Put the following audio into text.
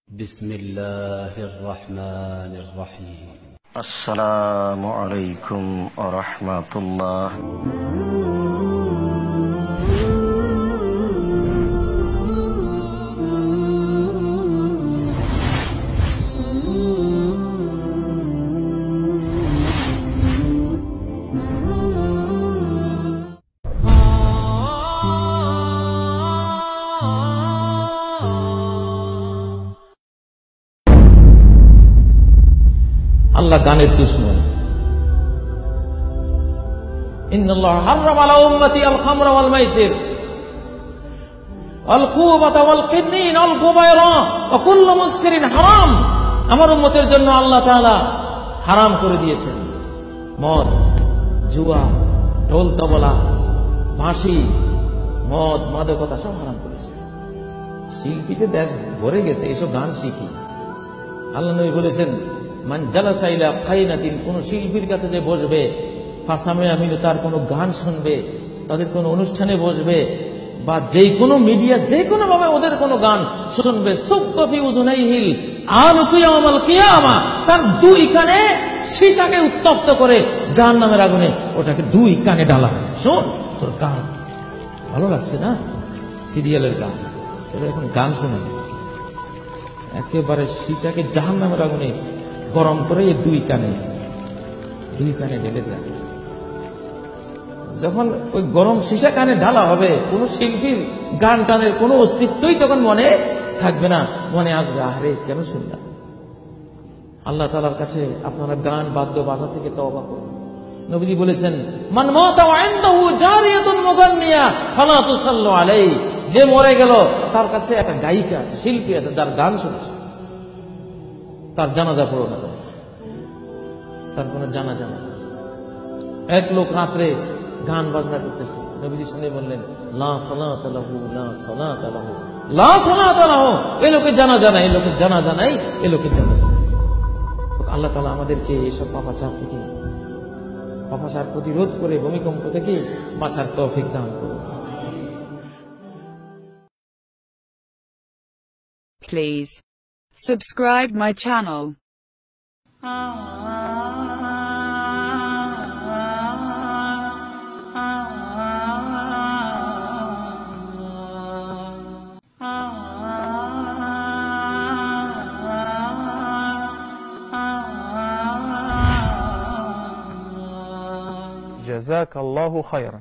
بسم الله الرحمن الرحيم السلام عليكم ورحمة الله আল্লাহ গানের দুশমন। ইন্নাল্লাহ হারাম আলা উম্মতি আল খামরা ওয়াল মাইসির ওয়াল কুবাতা ওয়াল কিনিন ওয়াল গুবায়রা ওয়া কুল্লু মুসকিরিন হারাম। আমার উম্মতের জন্য আল্লাহ তাআলা হারাম করে দিয়েছেন মদ, জুয়া, ঢোল তবলা, বাঁশি, মদ, মাদকতা সব হারাম করেছে। শিল্পীতে দেশ ভরে গেছে এসব গান শিখি। আল্লাহ নবী বলেছেন, মান জালাসা ইলা কাইনাতিন, কোন শিল্পীর কাছে যে বসবে, ফাসামে আমিন, তার কোনো গান শুনবে, তাদের কোনো অনুষ্ঠানে বসবে, বা যে কোনো মিডিয়া যে কোনো ভাবে ওদের কোনো গান শুনবে, সুকফি উযুনাইহিল আলুকু ইয়াউমাল কিয়ামা, তার দুই কানে সীসাকে উত্তপ্ত করে জাহান্নামের আগুনে ওটাকে দুই কানে ঢালা। শোন, তোর গান ভালো লাগছে না, সিরিয়ালের গান, তোর এখন গান শোনে একেবারে সীসাকে জাহান্নামের আগুনে গরম করে দুই কানে ঢেলে দেয়। যখন ওই গরম সীসা কানে ঢালা হবে, কোন শিল্পীর গান টানের কোন অস্তিত্বই তখন মনে থাকবে না। মনে আসবে, আরে কেন শুনলাম। আল্লাহ তাআলার কাছে আপনারা গান বাদ্য বাজা থেকে তওবা করুন। নবীজি বলেছেন, মান মাতা ওয়া ইনদাহু জারিয়াতুন মুগান্নিয়া ফালা তুসাল্লু আলাইহি, যে মরে গেল তার কাছে একটা গায়িকা আছে, শিল্পী আছে, যার গান শুনছে, তার জানাজা পড়ো না, তার কোনো জানাজা না। এক লোক রাত্রে গান বাজনা করতেছে, নবীজি শুনে বললেন, লা সালাতা লাহু লা সালাতা লাহু লা সালাতা লাহু, এই লোকের জানাজা নাই, এই লোকের জানাজা নাই, এই লোকের জানাজা নাই। আল্লাহ তাআলা আমাদেরকে এসব পাপাচার থেকে, পাপাচার প্রতিরোধ করে ভূমিকম্প থেকে বাঁচার তৌফিক দান করুন। Please subscribe my channel. جزاك الله خيرا.